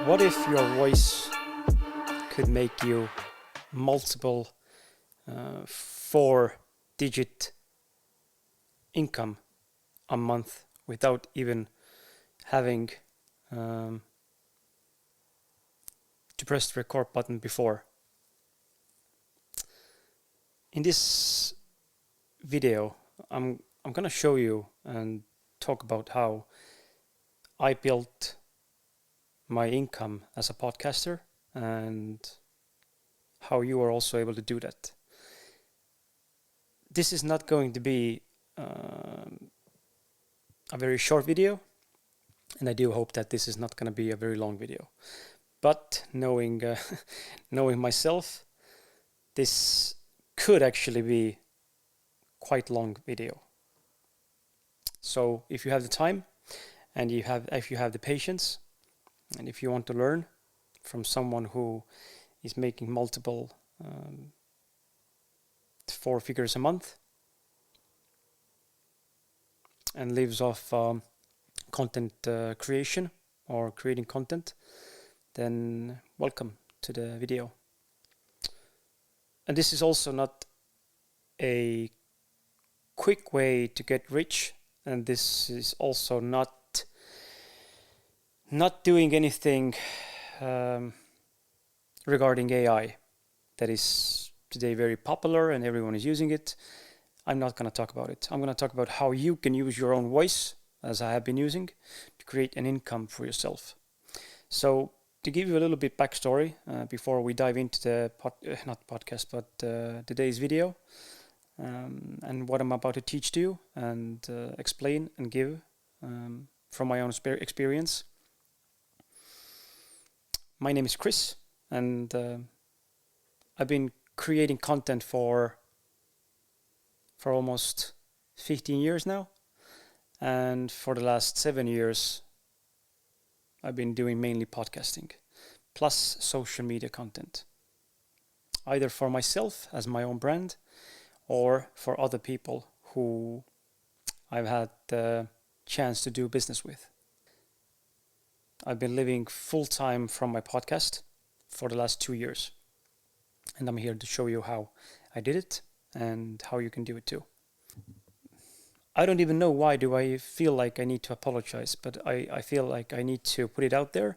What if your voice could make you multiple 4-digit income a month without even having to press the record button before? In this video, I'm gonna show you and talk about how I built my income as a podcaster and how you are also able to do that. This is not going to be a very short video, and I do hope that this is not going to be a very long video. But knowing myself, this could actually be quite long video. So if you have the time and if you have the patience, and if you want to learn from someone who is making multiple 4 figures a month and lives off content creation or creating content, then welcome to the video. And this is also not a quick way to get rich, and this is also not doing anything regarding AI that is today very popular and everyone is using it. I'm not going to talk about it. I'm going to talk about how you can use your own voice, as I have been using, to create an income for yourself. So to give you a little bit backstory before we dive into the today's video and what I'm about to teach to you and explain and give from my own experience. My name is Chris, and I've been creating content for almost 15 years now, and for the last 7 years I've been doing mainly podcasting plus social media content, either for myself as my own brand or for other people who I've had the chance to do business with. I've been living full-time from my podcast for the last 2 years, and I'm here to show you how I did it and how you can do it too. I don't even know why do I feel like I need to apologize, but I feel like I need to put it out there.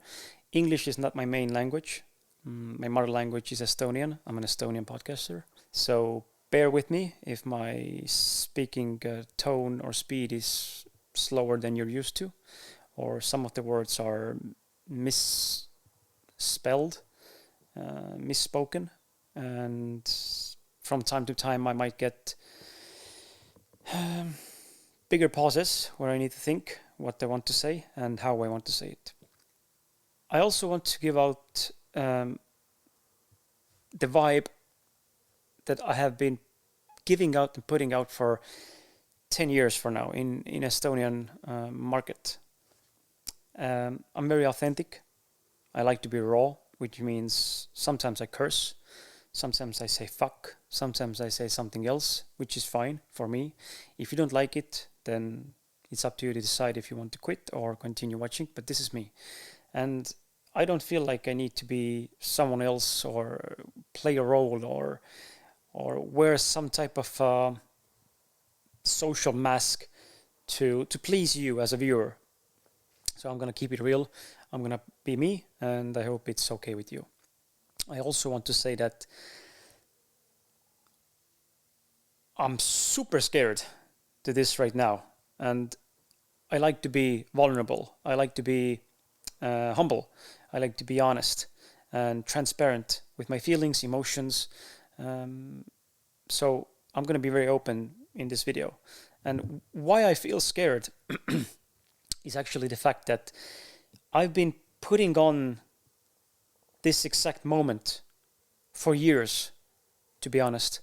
English is not my main language. My mother language is Estonian. I'm an Estonian podcaster. So bear with me if my speaking tone or speed is slower than you're used to, or some of the words are misspelled, misspoken, and from time to time I might get bigger pauses where I need to think what I want to say and how I want to say it. I also want to give out the vibe that I have been giving out and putting out for 10 years for now in Estonian market. I'm very authentic. I like to be raw, which means sometimes I curse, sometimes I say fuck, sometimes I say something else, which is fine for me. If you don't like it, then it's up to you to decide if you want to quit or continue watching, but this is me. And I don't feel like I need to be someone else or play a role or wear some type of social mask to please you as a viewer. So I'm going to keep it real. I'm going to be me, and I hope it's okay with you. I also want to say that I'm super scared to this right now, and I like to be vulnerable. I like to be humble. I like to be honest and transparent with my feelings, emotions. So I'm going to be very open in this video. And why I feel scared is actually the fact that I've been putting on this exact moment for years, to be honest.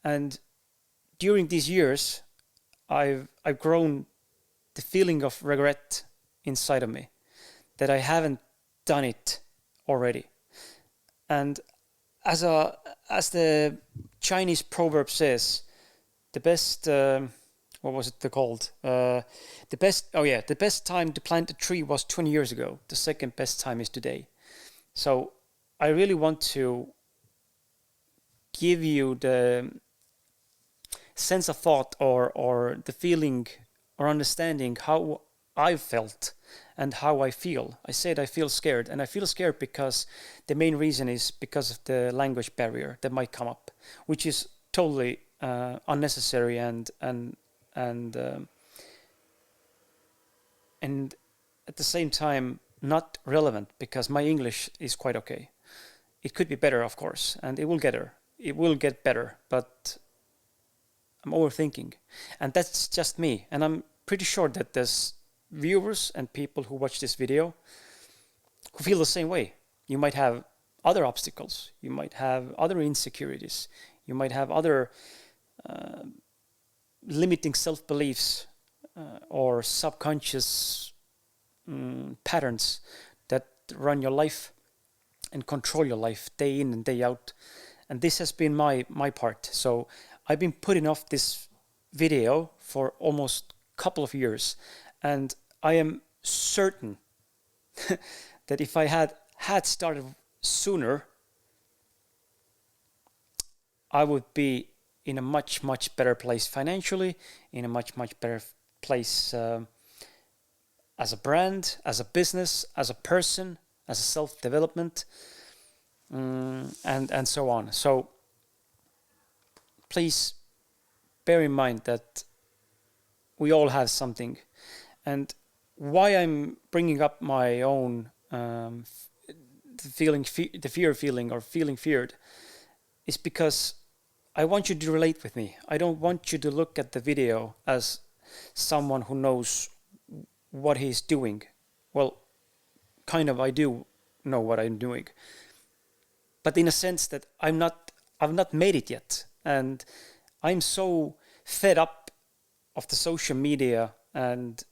And during these years, I've grown the feeling of regret inside of me that I haven't done it already. And as the Chinese proverb says, the best what was it called? The best time to plant a tree was 20 years ago. The second best time is today. So I really want to give you the sense of thought or the feeling or understanding how I felt and how I feel. I said I feel scared, and I feel scared because the main reason is because of the language barrier that might come up, which is totally unnecessary and at the same time not relevant, because my English is quite okay. It could be better, of course, and it will get better. It will get better, but I'm overthinking, and that's just me. And I'm pretty sure that there's viewers and people who watch this video who feel the same way. You might have other obstacles. You might have other insecurities. You might have other limiting self-beliefs or subconscious patterns that run your life and control your life day in and day out. And this has been my part. So I've been putting off this video for almost a couple of years, and I am certain that if I had started sooner, I would be in a much better place financially, in a much better place as a brand, as a business, as a person, as a self-development, and so on. So please bear in mind that we all have something. And why I'm bringing up my own the fear feeling or feeling feared is because I want you to relate with me. I don't want you to look at the video as someone who knows what he's doing. Well, kind of, I do know what I'm doing, but in a sense that I've not made it yet, and I'm so fed up of the social media and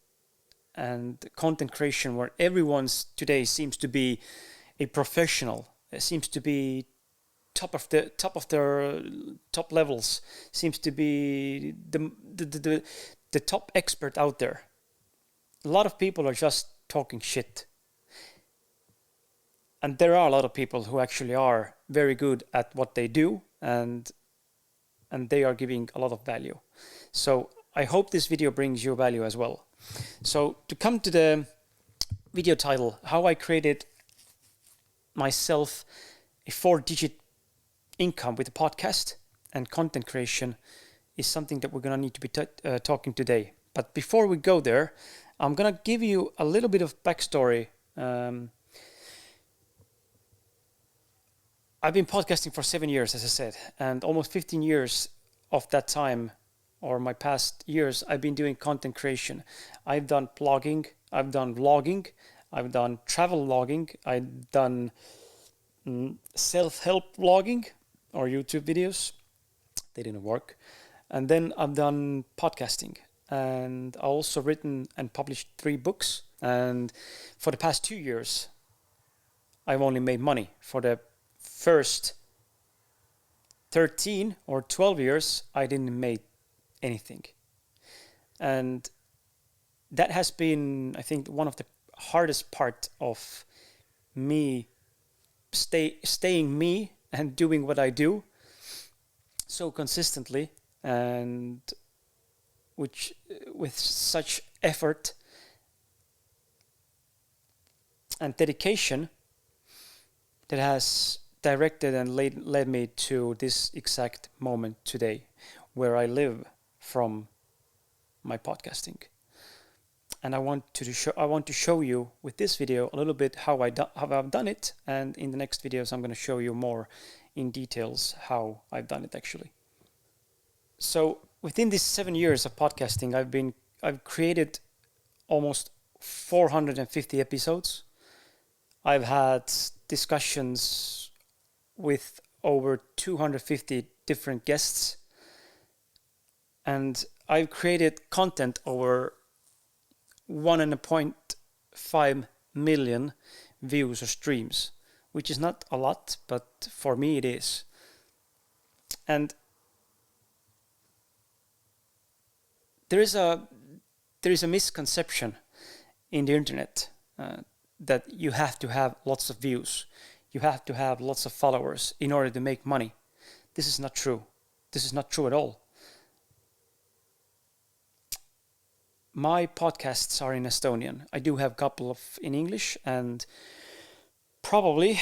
content creation, where everyone's today seems to be a professional, seems to be top of their top levels, seems to be the top expert out there. A lot of people are just talking shit. And there are a lot of people who actually are very good at what they do, and they are giving a lot of value. So I hope this video brings you value as well. So to come to the video title, how I created myself a 4-digit income with a podcast and content creation, is something that we're going to need to be talking today. But before we go there, I'm going to give you a little bit of backstory. I've been podcasting for 7 years, as I said, and almost 15 years of that time, or my past years, I've been doing content creation. I've done blogging, I've done vlogging, I've done travel vlogging, I've done self-help vlogging or YouTube videos. They didn't work. And then I've done podcasting, and I also written and published 3 books. And for the past 2 years, I've only made money. For the first 13 or 12 years, I didn't make anything. And that has been, I think, one of the hardest part of me staying me and doing what I do so consistently, and which with such effort and dedication, that has directed and led me to this exact moment today, where I live from my podcasting. And I want to show you with this video a little bit how I've done it, and in the next videos I'm going to show you more in details how I've done it actually. So within these 7 years of podcasting, I've created almost 450 episodes. I've had discussions with over 250 different guests, and I've created content over 1.5 million views or streams, which is not a lot, but for me it is. And there is a misconception in the internet that you have to have lots of views. you have to have lots of followers in order to make money. This is not true. This is not true at all. My podcasts are in Estonian. I do have a couple of in English, and probably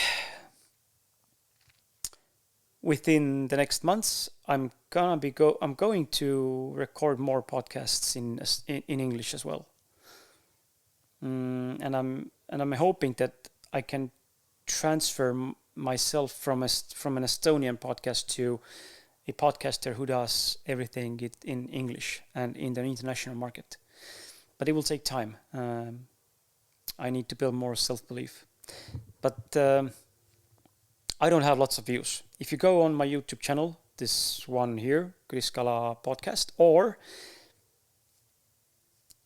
within the next months, I'm going to record more podcasts in English as well. And I'm hoping that I can transfer myself from an Estonian podcast to a podcaster who does everything in English and in the international market. But it will take time. I need to build more self-belief. But I don't have lots of views. If you go on my YouTube channel, this one here, Kriskala Podcast, or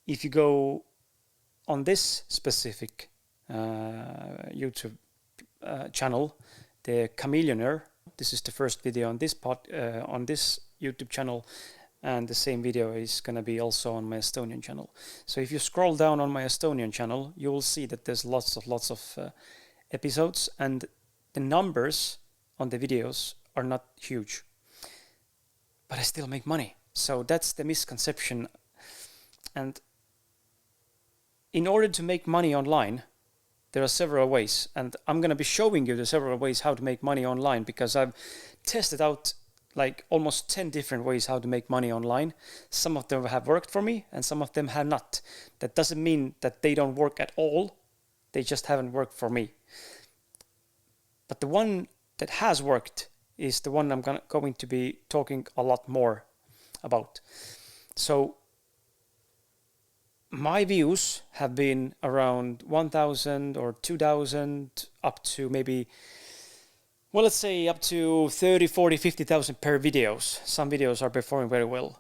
if you go on this specific YouTube channel, the Chameleonaire, this is the first video on this YouTube channel, and the same video is going to be also on my Estonian channel. So if you scroll down on my Estonian channel, you will see that there's lots of episodes, and the numbers on the videos are not huge, but I still make money. So that's the misconception. And in order to make money online, there are several ways, and I'm going to be showing you the several ways how to make money online, because I've tested out like almost 10 different ways how to make money online. Some of them have worked for me and some of them have not. That doesn't mean that they don't work at all. They just haven't worked for me. But the one that has worked is the one I'm going to be talking a lot more about. So my views have been around 1,000 or 2,000 up to maybe, well, let's say up to 30, 40, 50,000 per videos. Some videos are performing very well.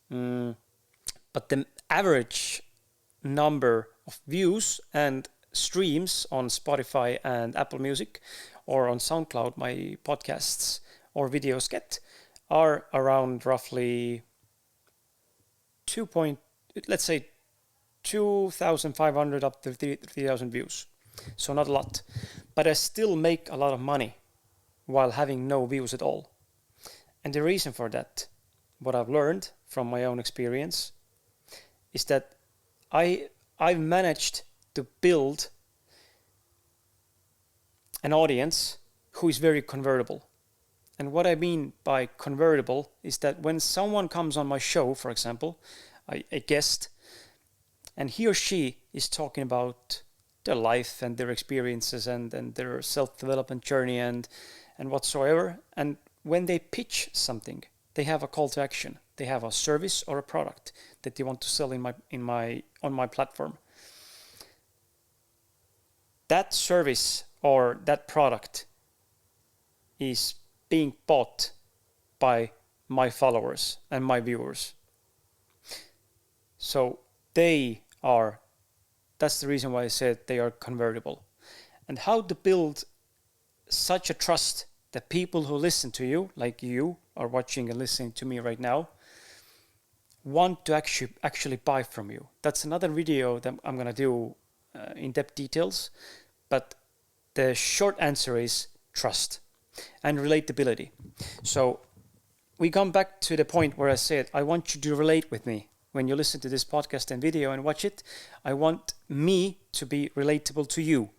But the average number of views and streams on Spotify and Apple Music or on SoundCloud, my podcasts or videos are around roughly 2,500 up to 3,000 views. So not a lot. But I still make a lot of money while having no views at all. And the reason for that, what I've learned from my own experience, is that I've managed to build an audience who is very convertible. And what I mean by convertible is that when someone comes on my show, for example, a guest, and he or she is talking about their life and their experiences and their self-development journey and whatsoever, and when they pitch something, they have a call to action. They have a service or a product that they want to sell on my platform. That service or that product is being bought by my followers and my viewers. So that's the reason why I said they are convertible. And how to build such a trust that people who listen to you, like you are watching and listening to me right now, want to actually buy from you. That's another video that I'm going to do in-depth details. But the short answer is trust and relatability. So we come back to the point where I said, I want you to relate with me. When you listen to this podcast and video and watch it, I want me to be relatable to you.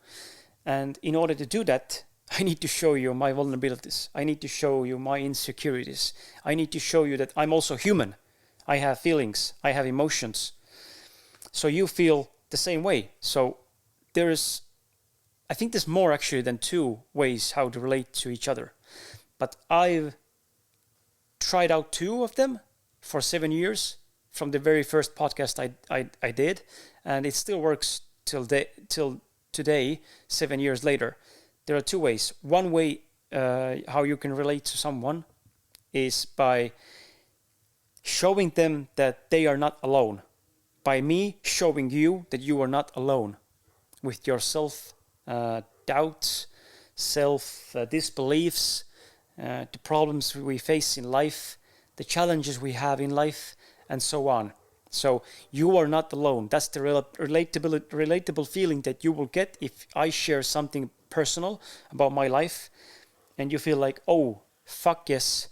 And in order to do that, I need to show you my vulnerabilities. I need to show you my insecurities. I need to show you that I'm also human. I have feelings. I have emotions. So you feel the same way. So I think there's more actually than two ways how to relate to each other. But I've tried out two of them for 7 years from the very first podcast I did. And it still works till today, 7 years later. There are two ways. One way how you can relate to someone is by showing them that they are not alone. By me showing you that you are not alone with your self-doubts, self-disbeliefs, the problems we face in life, the challenges we have in life, and so on. So you are not alone. That's the relatable feeling that you will get if I share something personal about my life, and you feel like, oh, fuck yes,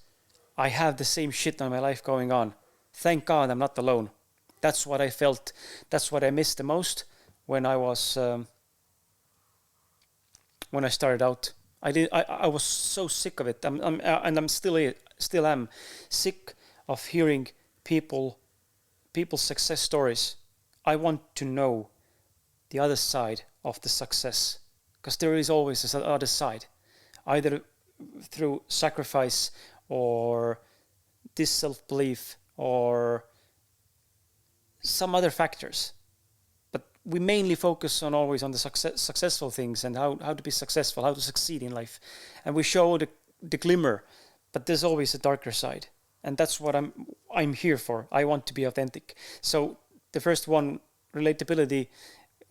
I have the same shit in my life going on. Thank God I'm not alone. That's what I felt. That's what I missed the most when I was when I started out. I was so sick of it. And I'm still am sick of hearing people's success stories. I want to know the other side of the success, because there is always this other side, either through sacrifice or this self-belief or some other factors. But we mainly focus on always on the successful things and how to be successful, how to succeed in life. And we show the glimmer, but there's always a darker side. And that's what I'm here for. I want to be authentic. So the first one, relatability,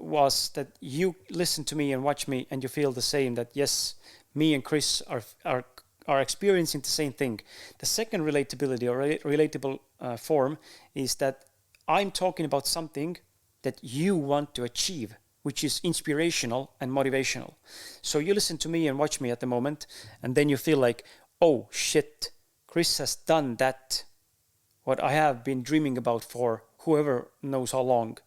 was that you listen to me and watch me and you feel the same, that yes, me and Chris are experiencing the same thing. The second relatability or relatable form is that I'm talking about something that you want to achieve, which is inspirational and motivational. So you listen to me and watch me at the moment, and then you feel like, oh shit, Chris has done that, what I have been dreaming about for whoever knows how long.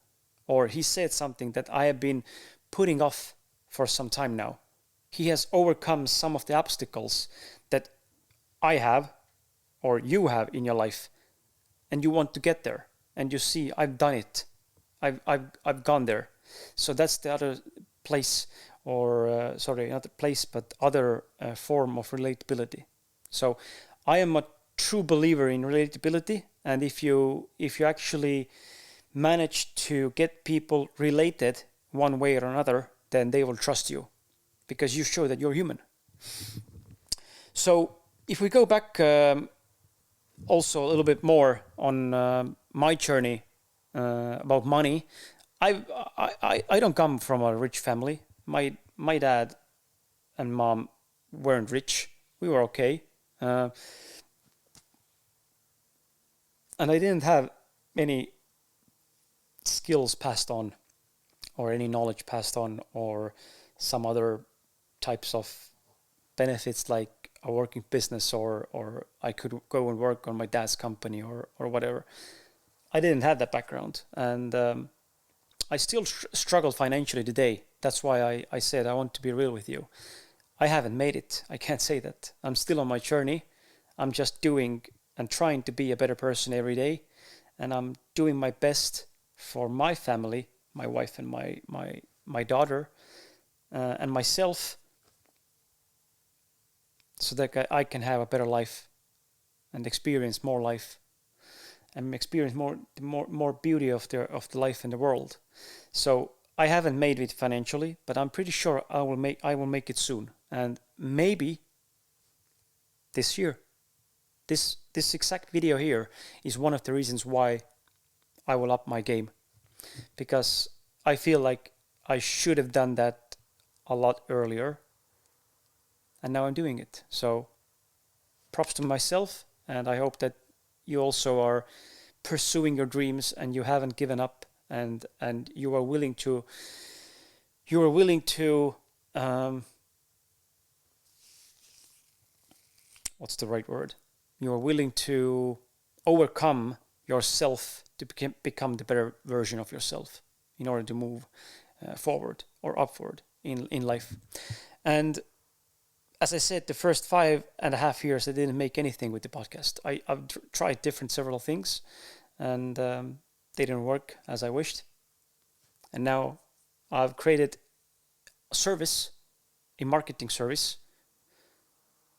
Or he said something that I have been putting off for some time now. He has overcome some of the obstacles that I have or you have in your life, and you want to get there, and you see I've done it. I've gone there. So that's the other place, or not a place, but other form of relatability. So I am a true believer in relatability, and if you actually manage to get people related one way or another, then they will trust you, because you show that you're human. So if we go back also a little bit more on my journey about money, I don't come from a rich family. My dad and mom weren't rich. We were okay, and I didn't have any skills passed on, or any knowledge passed on, or some other types of benefits like a working business, or I could go and work on my dad's company or whatever. I didn't have that background, and I still struggle financially today. That's why I said I want to be real with you. I haven't made it. I can't say that. I'm still on my journey. I'm just doing and trying to be a better person every day, and I'm doing my best for my family, my wife and my daughter, and myself, so that I can have a better life and experience more life and experience more beauty of the life in the world. So I haven't made it financially, but I'm pretty sure I will make it soon, and maybe this year. This exact video here is one of the reasons why I will up my game, because I feel like I should have done that a lot earlier, and now I'm doing it. So props to myself, and I hope that you also are pursuing your dreams and you haven't given up, and you are willing to what's the right word? You are willing to overcome yourself to become the better version of yourself in order to move forward or upward in life. And as I said, the first 5.5 years, I didn't make anything with the podcast. I've tried several things, and they didn't work as I wished. And now I've created a service, a marketing service.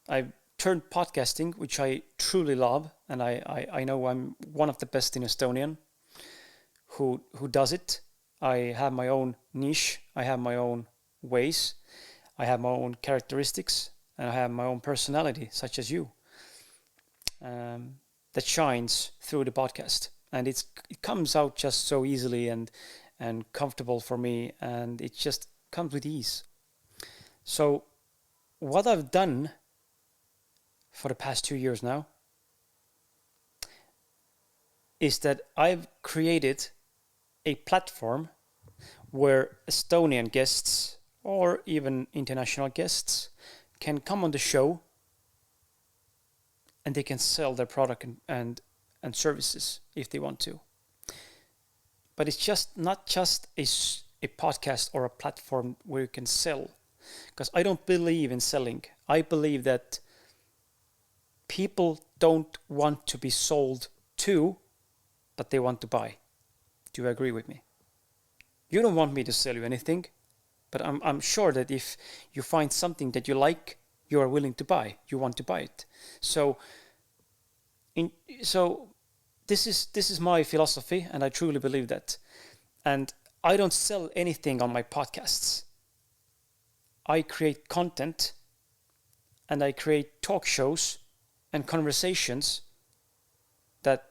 I've turned podcasting, which I truly love, and I know I'm one of the best in Estonian who does it. I have my own niche. I have my own ways. I have my own characteristics, and I have my own personality, such as you, that shines through the podcast. And it comes out just so easily and comfortable for me, and it just comes with ease. So what I've done for the past 2 years now is that I've created a platform where Estonian guests or even international guests can come on the show and they can sell their product and services if they want to. But it's just not just a podcast or a platform where you can sell, because I don't believe in selling. I believe that people don't want to be sold to, but they want to buy. Do you agree with me? You don't want me to sell you anything, but I'm sure that if you find something that you like, you are willing to buy. You want to buy it. So this is my philosophy, and I truly believe that. And I don't sell anything on my podcasts. I create content, and I create talk shows and conversations that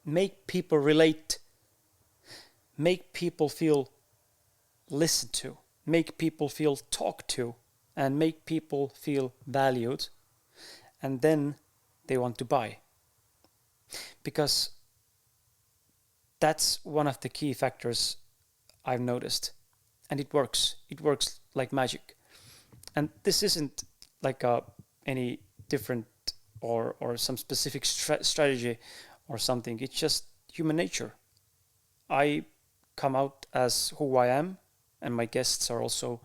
make people relate, make people feel listened to, make people feel talked to, and make people feel valued, and then they want to buy. Because that's one of the key factors I've noticed, and it works. It works like magic. And this isn't like any different or some specific strategy or something. It's just human nature. I come out as who I am, and my guests are also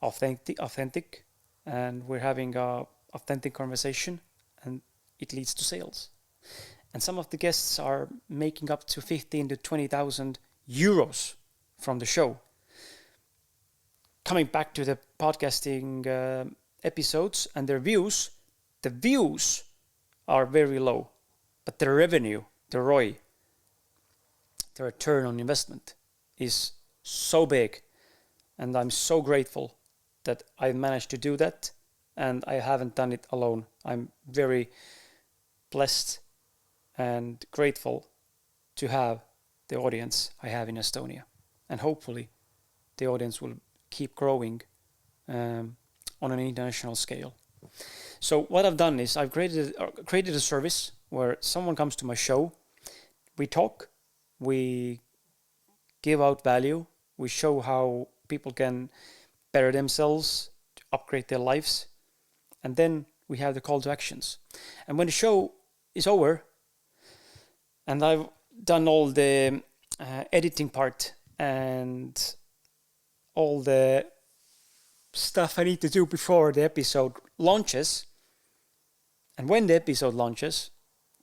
authentic, and we're having a authentic conversation, and it leads to sales. And some of the guests are making up to 15 to 20,000 euros from the show. Coming back to the podcasting episodes and their views, the views are very low, but the revenue, the ROI, the return on investment, is so big. And I'm so grateful that I managed to do that, and I haven't done it alone. I'm very blessed and grateful to have the audience I have in Estonia. And hopefully the audience will keep growing on an international scale. So what I've done is I've created a service where someone comes to my show, we talk, we give out value, we show how people can better themselves, to upgrade their lives, and then we have the call to actions. And when the show is over, and I've done all the editing part and all the stuff I need to do before the episode launches, and when the episode launches,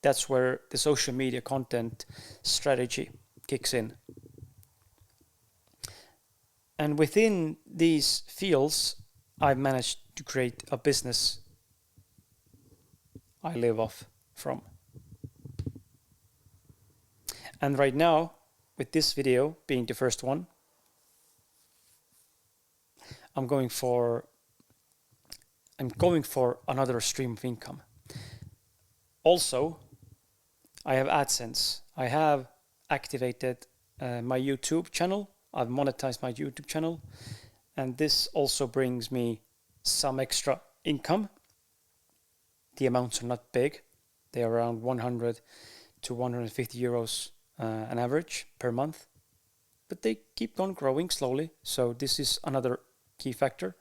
that's where the social media content strategy kicks in. And within these fields, I've managed to create a business I live off from. And right now, with this video being the first one, I'm going for another stream of income. Also, I have AdSense. I have activated my YouTube channel. I've monetized my YouTube channel, and this also brings me some extra income. The amounts are not big. They are around 100 to 150 euros an average per month, but they keep on growing slowly. So this is another key factor.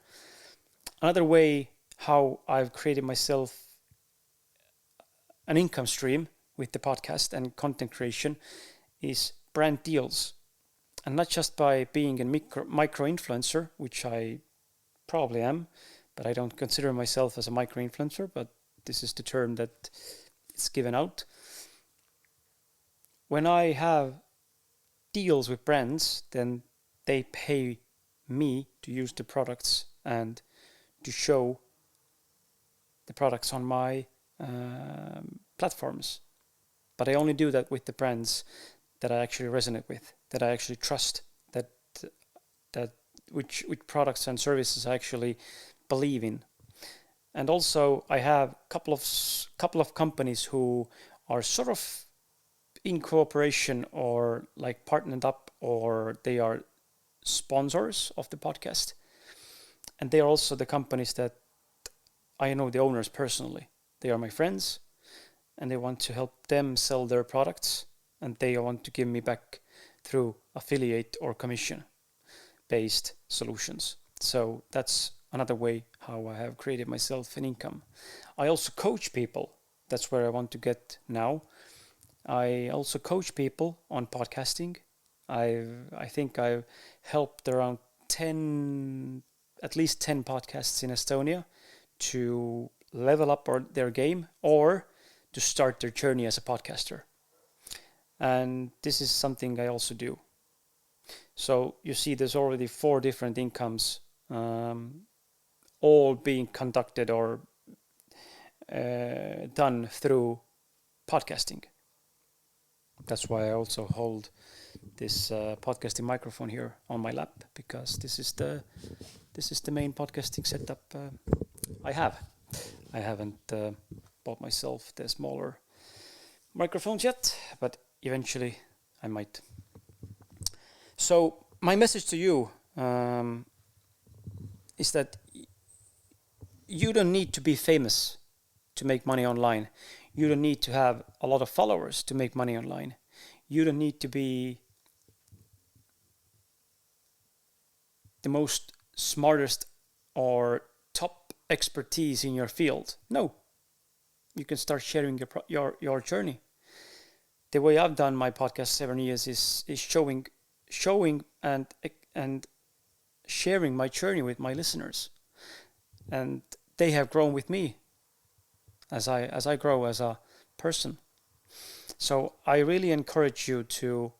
Another way how I've created myself an income stream with the podcast and content creation is brand deals. And not just by being a micro influencer, which I probably am, but I don't consider myself as a micro influencer, but this is the term that is given out. When I have deals with brands, then they pay me to use the products and to show the products on my platforms. But I only do that with the brands that I actually resonate with, that I actually trust, that which products and services I actually believe in. And also I have a couple of companies who are sort of in cooperation or like partnered up, or they are sponsors of the podcast. And they are also the companies that I know the owners personally. They are my friends, and they want to help them sell their products, and they want to give me back through affiliate or commission based solutions. So that's another way how I have created myself an income. I also coach people. That's where I want to get now. I also coach people on podcasting. I think I've helped around at least 10 podcasts in Estonia to level up their game or to start their journey as a podcaster. And this is something I also do. So you see there's already 4 different incomes, all being conducted or done through podcasting. That's why I also hold this podcasting microphone here on my lap, because this is the main podcasting setup I have. I haven't bought myself the smaller microphones yet, but eventually I might. So my message to you is that you don't need to be famous to make money online. You don't need to have a lot of followers to make money online. You don't need to be the most smartest or top expertise in your field. No, you can start sharing your journey. The way I've done my podcast 7 years is showing and sharing my journey with my listeners, and they have grown with me as I grow as a person. So I really encourage you to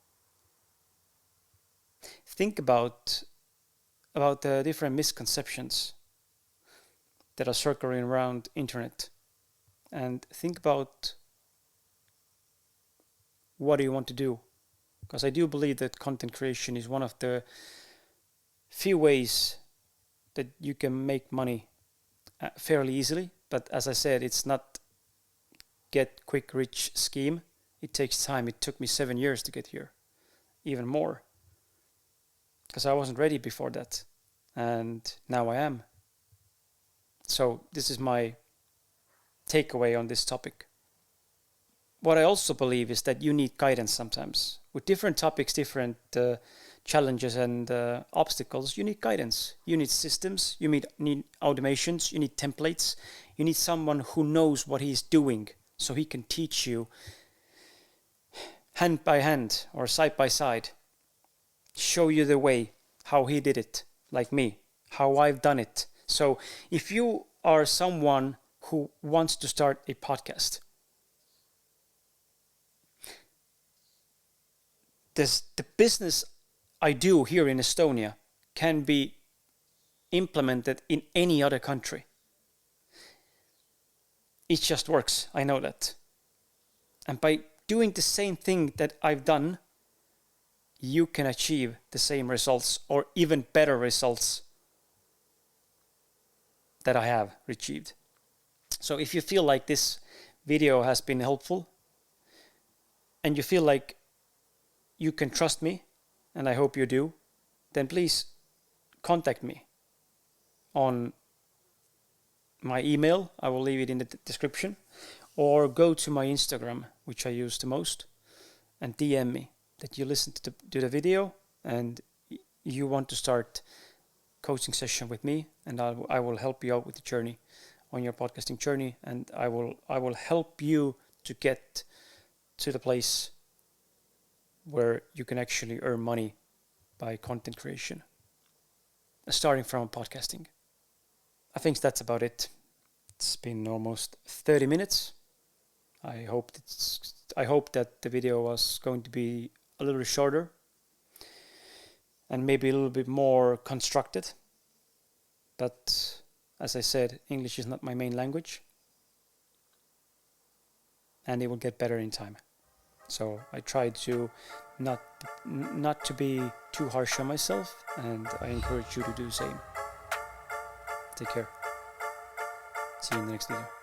think about the different misconceptions that are circling around internet, and think about what do you want to do. Because I do believe that content creation is one of the few ways that you can make money fairly easily. But as I said, it's not get quick rich scheme. It takes time. It took me 7 years to get here, even more, because I wasn't ready before that, and now I am. So this is my takeaway on this topic. What I also believe is that you need guidance sometimes. With different topics, different challenges and obstacles, you need guidance. You need systems, you need automations, you need templates. You need someone who knows what he's doing so he can teach you hand by hand or side by side, show you the way, how he did it, like me, how I've done it. So if you are someone who wants to start a podcast, the business I do here in Estonia can be implemented in any other country. It just works, I know that. And by doing the same thing that I've done, you can achieve the same results or even better results that I have achieved. So if you feel like this video has been helpful and you feel like you can trust me, and I hope you do, then please contact me on my email. I will leave it in the description, or go to my Instagram, which I use the most, and DM me that you listened to the video and you want to start coaching session with me, and I will help you out with the journey on your podcasting journey, and I will help you to get to the place where you can actually earn money by content creation, starting from podcasting. I think that's about it. It's been almost 30 minutes. I hope that the video was going to be a little shorter and maybe a little bit more constructed. But as I said, English is not my main language, and it will get better in time. So I try to not to be too harsh on myself, and I encourage you to do the same. Take care. See you in the next video.